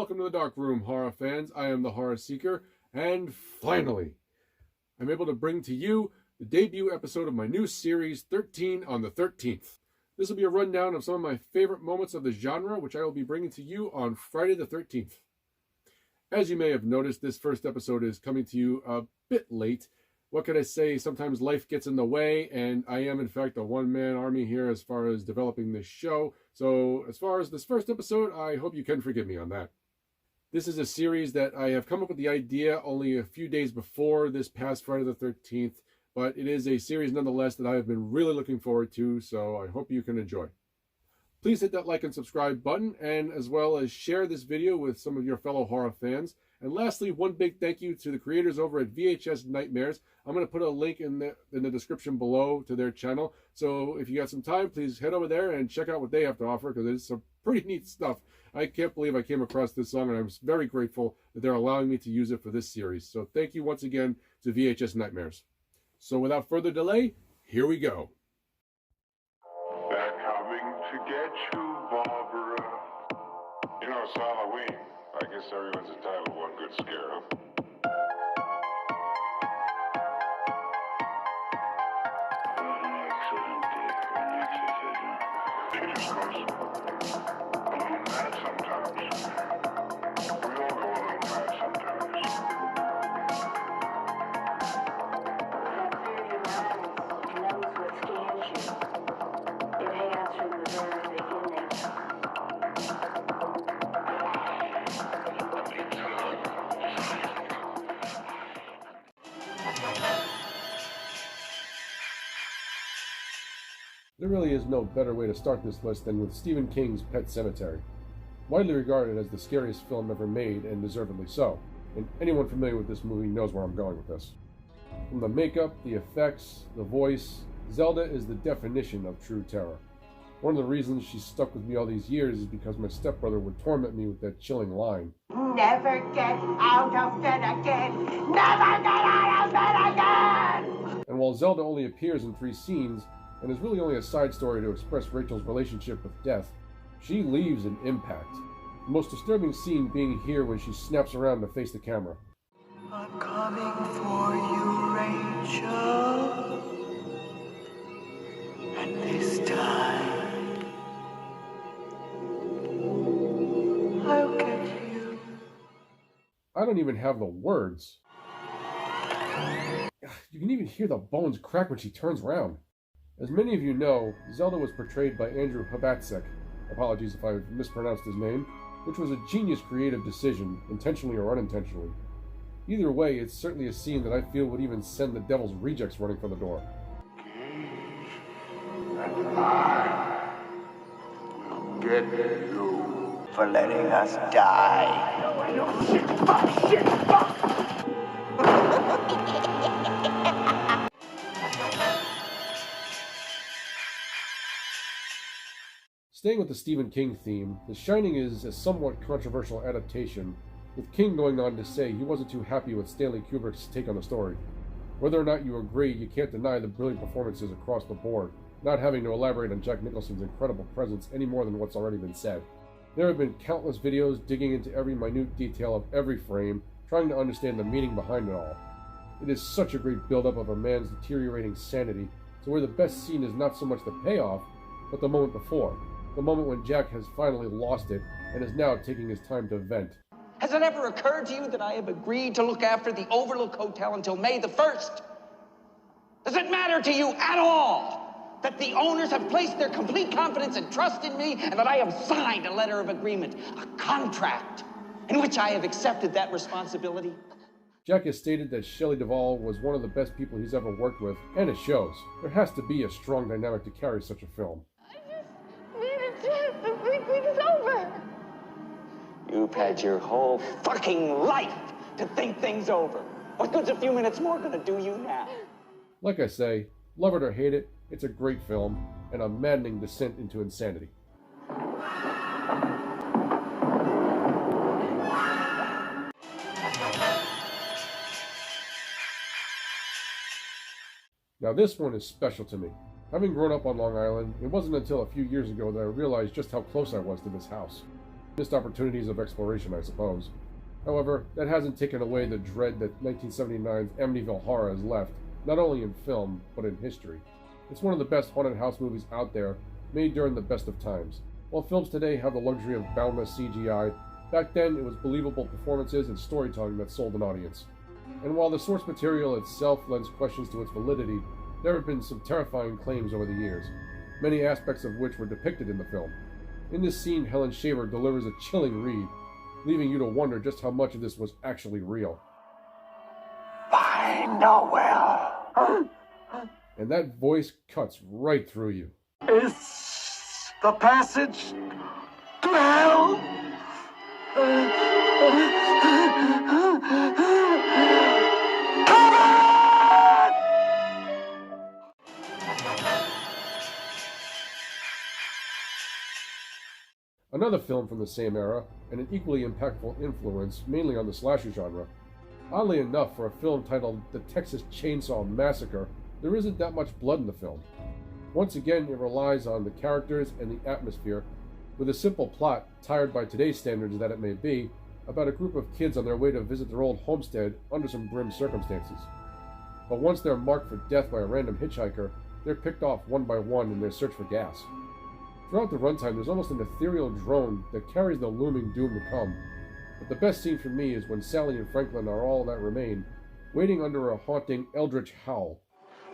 welcome to the Dark Room, horror fans. I am the Horror Seeker, and finally, I'm able to bring to you the debut episode of my new series, 13 on the 13th. This will be a rundown of some of my favorite moments of the genre, which I will be bringing to you on Friday the 13th. As you may have noticed, this first episode is coming to you a bit late. What can I say? Sometimes life gets in the way, and I am, in fact, a one-man army here as far as developing this show. So as far as this first episode, I hope you can forgive me on that. This is a series that I have come up with the idea only a few days before this past Friday the 13th, but it is a series nonetheless that I have been really looking forward to, so I hope you can enjoy. Please hit that like and subscribe button, and as well as share this video with some of your fellow horror fans. And lastly, one big thank you to the creators over at VHS Nightmares. I'm going to put a link in the description below to their channel. So if you got some time, please head over there and check out what they have to offer, because it's some pretty neat stuff. I can't believe I came across this song, and I'm very grateful that they're allowing me to use it for this series. So thank you once again to VHS Nightmares. So without further delay, here we go. They're coming to get you, Barbara. You know, it's Halloween. I guess everyone's entitled to one good scare, huh? An exorcism. She just goes a little mad sometimes. We all go a little mad sometimes. There really is no better way to start this list than with Stephen King's Pet Sematary. Widely regarded as the scariest film ever made, and deservedly so, and anyone familiar with this movie knows where I'm going with this. From the makeup, the effects, the voice, Zelda is the definition of true terror. One of the reasons she's stuck with me all these years is because my stepbrother would torment me with that chilling line. Never get out of bed again! Never get out of bed again! And while Zelda only appears in 3 scenes, and is really only a side story to express Rachel's relationship with death, she leaves an impact. The most disturbing scene being here when she snaps around to face the camera. I'm coming for you, Rachel. And this time, I'll get you. I don't even have the words. You can even hear the bones crack when she turns around. As many of you know, Zelda was portrayed by Andrew Habatsek, apologies if I mispronounced his name, which was a genius creative decision, intentionally or unintentionally. Either way, it's certainly a scene that I feel would even send the devil's rejects running for the door. And I will get you. For letting us die. No, shit, fuck, shit, fuck! Staying with the Stephen King theme, The Shining is a somewhat controversial adaptation, with King going on to say he wasn't too happy with Stanley Kubrick's take on the story. Whether or not you agree, you can't deny the brilliant performances across the board, not having to elaborate on Jack Nicholson's incredible presence any more than what's already been said. There have been countless videos digging into every minute detail of every frame, trying to understand the meaning behind it all. It is such a great build-up of a man's deteriorating sanity, to where the best scene is not so much the payoff, but the moment before. The moment when Jack has finally lost it and is now taking his time to vent. Has it ever occurred to you that I have agreed to look after the Overlook Hotel until May the 1st? Does it matter to you at all that the owners have placed their complete confidence and trust in me, and that I have signed a letter of agreement, a contract, in which I have accepted that responsibility? Jack has stated that Shelley Duvall was one of the best people he's ever worked with, and it shows. There has to be a strong dynamic to carry such a film. The week's over. You've had your whole fucking life to think things over. What good's a few minutes more gonna do you now? Like I say, love it or hate it, it's a great film, and a maddening descent into insanity. Now this one is special to me. Having grown up on Long Island, it wasn't until a few years ago that I realized just how close I was to this house. Missed opportunities of exploration, I suppose. However, that hasn't taken away the dread that 1979's Amityville Horror has left, not only in film, but in history. It's one of the best haunted house movies out there, made during the best of times. While films today have the luxury of boundless CGI, back then it was believable performances and storytelling that sold an audience. And while the source material itself lends questions to its validity, there have been some terrifying claims over the years, many aspects of which were depicted in the film. In this scene, Helen Shaver delivers a chilling read, leaving you to wonder just how much of this was actually real. I know well. And that voice cuts right through you. Is the passage to hell? Another film from the same era, and an equally impactful influence, mainly on the slasher genre. Oddly enough, for a film titled The Texas Chainsaw Massacre, there isn't that much blood in the film. Once again, it relies on the characters and the atmosphere, with a simple plot, tired by today's standards that it may be, about a group of kids on their way to visit their old homestead under some grim circumstances. But once they're marked for death by a random hitchhiker, they're picked off one by one in their search for gas. Throughout the runtime, there's almost an ethereal drone that carries the looming doom to come. But the best scene for me is when Sally and Franklin are all that remain, waiting under a haunting eldritch howl.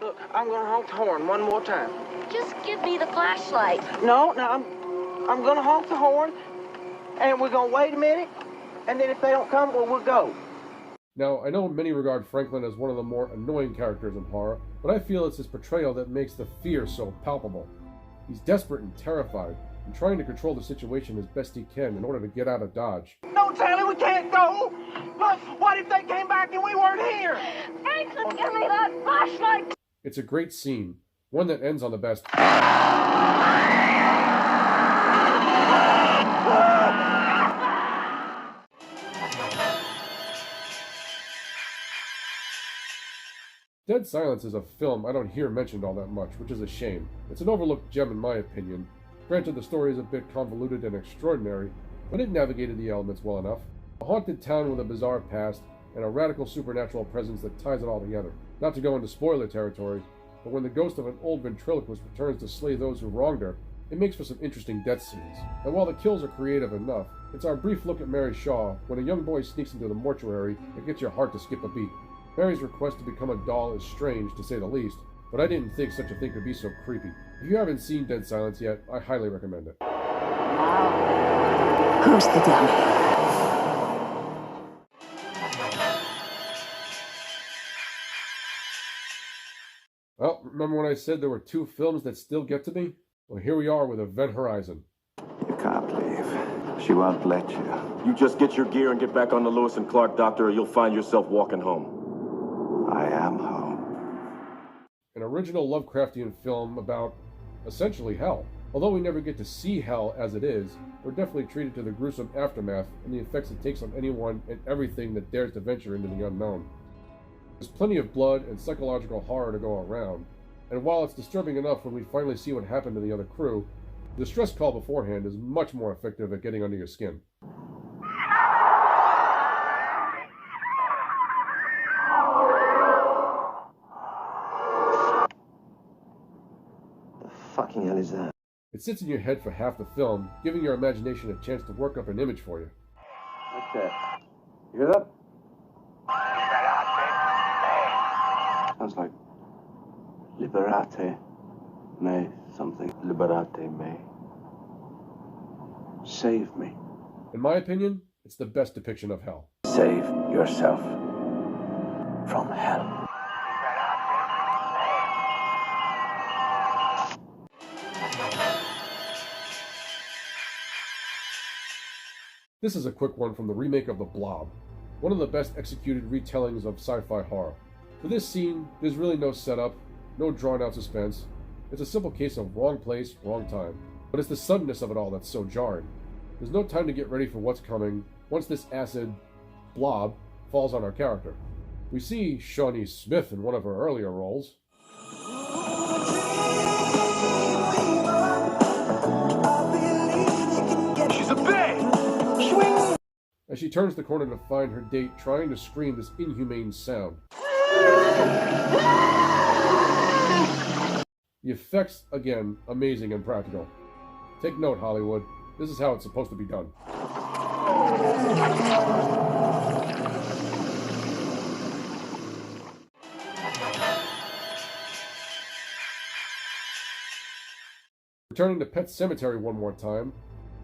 Look, I'm gonna honk the horn one more time. Just give me the flashlight. No, I'm gonna honk the horn, and we're gonna wait a minute, and then if they don't come, well, we'll go. Now, I know many regard Franklin as one of the more annoying characters in horror, but I feel it's his portrayal that makes the fear so palpable. He's desperate and terrified, and trying to control the situation as best he can in order to get out of Dodge. No, Sally, we can't go. Look, what if they came back and we weren't here? Franklin, give me that flashlight. It's a great scene, one that ends on the best. Dead Silence is a film I don't hear mentioned all that much, which is a shame. It's an overlooked gem in my opinion. Granted, the story is a bit convoluted and extraordinary, but it navigated the elements well enough. A haunted town with a bizarre past, and a radical supernatural presence that ties it all together. Not to go into spoiler territory, but when the ghost of an old ventriloquist returns to slay those who wronged her, it makes for some interesting death scenes. And while the kills are creative enough, it's our brief look at Mary Shaw when a young boy sneaks into the mortuary that gets your heart to skip a beat. Mary's request to become a doll is strange, to say the least, but I didn't think such a thing could be so creepy. If you haven't seen Dead Silence yet, I highly recommend it. Now, who's the dummy? Well, remember when I said there were two films that still get to me? Well, here we are with Event Horizon. You can't leave. She won't let you. You just get your gear and get back on the Lewis and Clark, Doctor, or you'll find yourself walking home. I am home. An original Lovecraftian film about, essentially, hell. Although we never get to see hell as it is, we're definitely treated to the gruesome aftermath and the effects it takes on anyone and everything that dares to venture into the unknown. There's plenty of blood and psychological horror to go around, and while it's disturbing enough when we finally see what happened to the other crew, the distress call beforehand is much more effective at getting under your skin. The fucking hell is that? It sits in your head for half the film, giving your imagination a chance to work up an image for you. What's that? You hear that? Sounds like Liberate me something. Liberate me. Save me. In my opinion, it's the best depiction of hell. Save yourself from hell. This is a quick one from the remake of The Blob, one of the best executed retellings of sci-fi horror. For this scene, there's really no setup, no drawn-out suspense. It's a simple case of wrong place, wrong time. But it's the suddenness of it all that's so jarring. There's no time to get ready for what's coming once this acid blob falls on our character. We see Shawnee Smith in one of her earlier roles. She's a babe! as she turns the corner to find her date trying to scream this inhumane sound. The effects, again, amazing and practical. Take note, Hollywood. This is how it's supposed to be done. Returning to Pet Sematary one more time,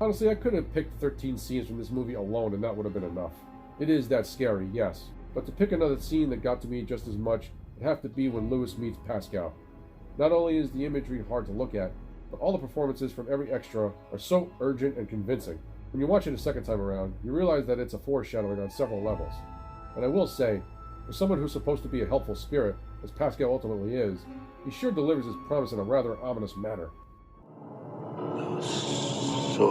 honestly, I could have picked 13 scenes from this movie alone and that would have been enough. It is that scary, yes, but to pick another scene that got to me just as much, it'd have to be when Louis meets Pascal. Not only is the imagery hard to look at, but all the performances from every extra are so urgent and convincing. When you watch it a second time around, you realize that it's a foreshadowing on several levels. And I will say, for someone who's supposed to be a helpful spirit, as Pascal ultimately is, he sure delivers his promise in a rather ominous manner. The soil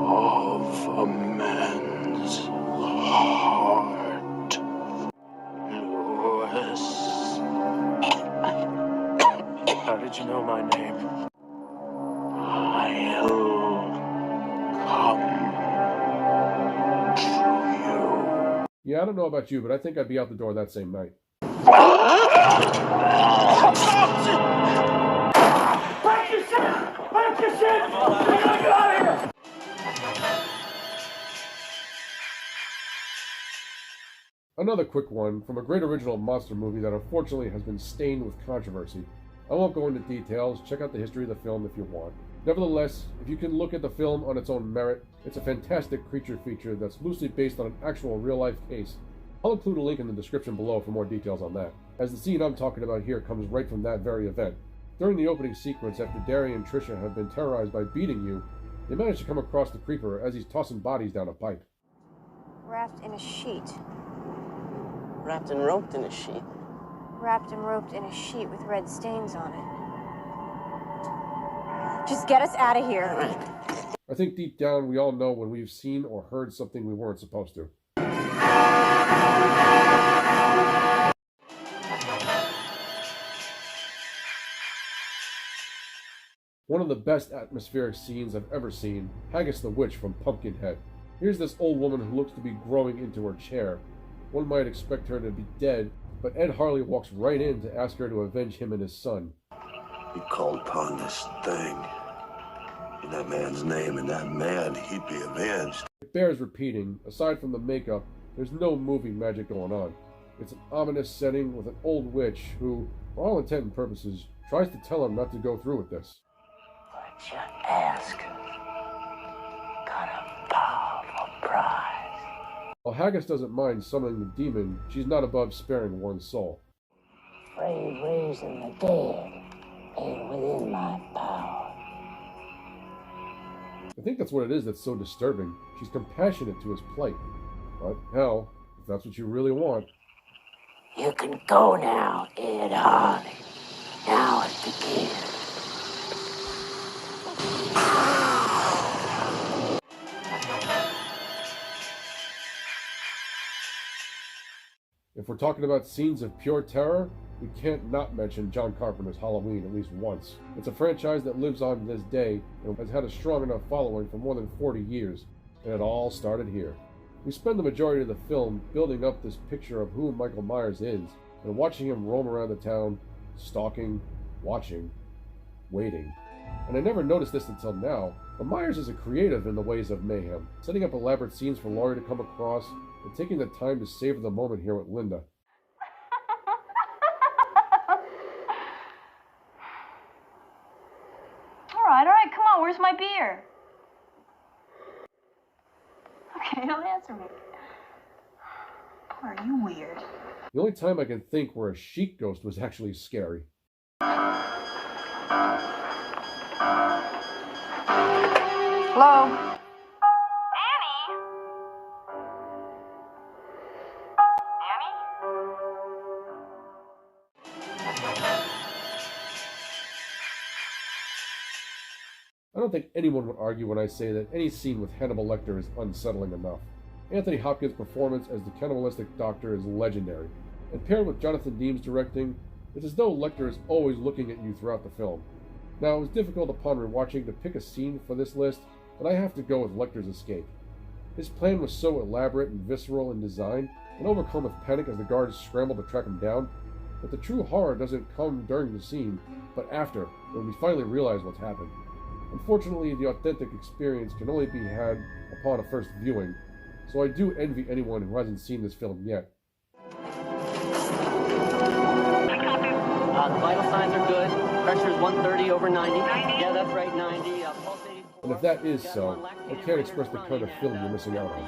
of a man's heart. Louis. How did you know my name? I'll come to you. Yeah, I don't know about you, but I think I'd be out the door that same night. Another quick one from a great original monster movie that unfortunately has been stained with controversy. I won't go into details, check out the history of the film if you want. Nevertheless, if you can look at the film on its own merit, it's a fantastic creature feature that's loosely based on an actual real-life case. I'll include a link in the description below for more details on that, as the scene I'm talking about here comes right from that very event. During the opening sequence, after Derry and Tricia have been terrorized by beating you, they manage to come across the creeper as he's tossing bodies down a pipe. Wrapped in a sheet. Wrapped and roped in a sheet. Wrapped and roped in a sheet with red stains on it. Just get us out of here. I think deep down we all know when we've seen or heard something we weren't supposed to. One of the best atmospheric scenes I've ever seen, Haggis the Witch from Pumpkinhead. Here's this old woman who looks to be growing into her chair. One might expect her to be dead, but Ed Harley walks right in to ask her to avenge him and his son. He called upon this thing in that man's name, and that man, he'd be avenged. It bears repeating, aside from the makeup, there's no movie magic going on. It's an ominous setting with an old witch who, for all intent and purposes, tries to tell him not to go through with this. What you ask? Got a powerful prize. While Haggis doesn't mind summoning the demon, she's not above sparing one soul. Afraid raising the dead ain't within my power. I think that's what it is that's so disturbing. She's compassionate to his plight. But hell, if that's what you really want. You can go now, Ed Harley. Now it begins. If we're talking about scenes of pure terror, we can't not mention John Carpenter's Halloween at least once. It's a franchise that lives on to this day and has had a strong enough following for more than 40 years, and it all started here. We spend the majority of the film building up this picture of who Michael Myers is, and watching him roam around the town, stalking, watching, waiting. And I never noticed this until now, but Myers is a creative in the ways of mayhem, setting up elaborate scenes for Laurie to come across, and taking the time to savor the moment here with Linda. All right, come on, where's my beer? Okay, don't answer me. Are you weird? The only time I can think where a sheep ghost was actually scary. Hello? I don't think anyone would argue when I say that any scene with Hannibal Lecter is unsettling enough. Anthony Hopkins' performance as the cannibalistic doctor is legendary, and paired with Jonathan Deem's directing, it's as though Lecter is always looking at you throughout the film. Now, it was difficult upon rewatching to pick a scene for this list, but I have to go with Lecter's escape. His plan was so elaborate and visceral in design, and overcome with panic as the guards scrambled to track him down, that the true horror doesn't come during the scene, but after, when we finally realize what's happened. Unfortunately, the authentic experience can only be had upon a first viewing, so I do envy anyone who hasn't seen this film yet. The vital signs are good. Pressure is 130 over 90. Yeah, that's right, 90. Pulse 84. And if that is so, I can't express the kind of film you're missing out on.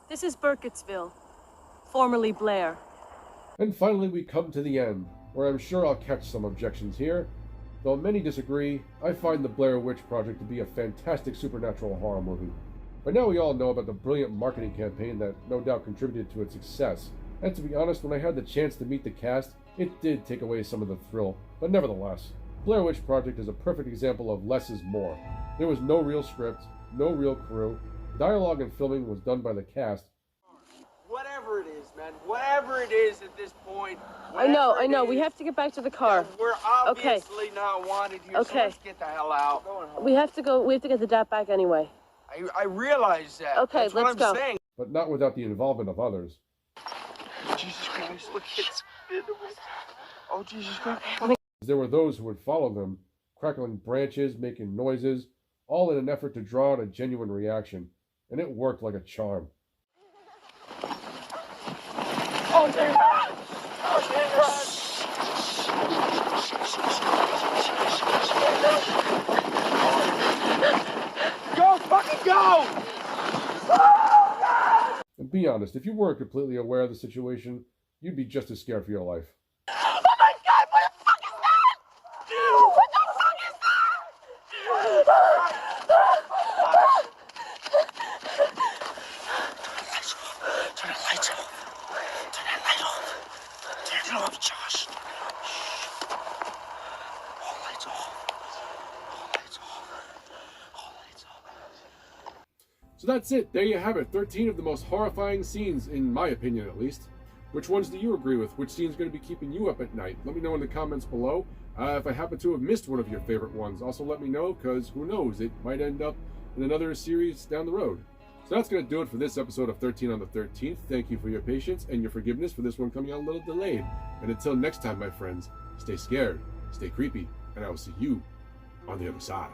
This is Burkittsville, formerly Blair. And finally we come to the end, where I'm sure I'll catch some objections here. Though many disagree, I find the Blair Witch Project to be a fantastic supernatural horror movie. By now we all know about the brilliant marketing campaign that no doubt contributed to its success. And to be honest, when I had the chance to meet the cast, it did take away some of the thrill, but nevertheless, Blair Witch Project is a perfect example of less is more. There was no real script, no real crew, dialogue and filming was done by the cast. Whatever it is, man. Whatever it is at this point. I know. We have to get back to the car. We're obviously not wanted here, so let's get the hell out. We have to go. We have to get the dad back anyway. I realize that. Okay, that's what let's I'm go. saying. But not without the involvement of others. Jesus Christ, look, it's... Oh, Jesus Christ. There were those who would follow them, crackling branches, making noises, all in an effort to draw out a genuine reaction. And it worked like a charm. Oh, Jesus! Oh, Jesus! Go, fucking go! And be honest, if you weren't completely aware of the situation, you'd be just as scared for your life. Oh my God, what the fuck is that? What the fuck is that? Turn the lights off. Turn that light off. Turn it off, Josh. All lights off. All lights off. All lights off. So that's it. There you have it. 13 of the most horrifying scenes, in my opinion at least. Which ones do you agree with? Which scene's going to be keeping you up at night? Let me know in the comments below. If I happen to have missed one of your favorite ones, also let me know, because who knows, it might end up in another series down the road. So that's going to do it for this episode of 13 on the 13th. Thank you for your patience and your forgiveness for this one coming out a little delayed. And until next time, my friends, stay scared, stay creepy, and I will see you on the other side.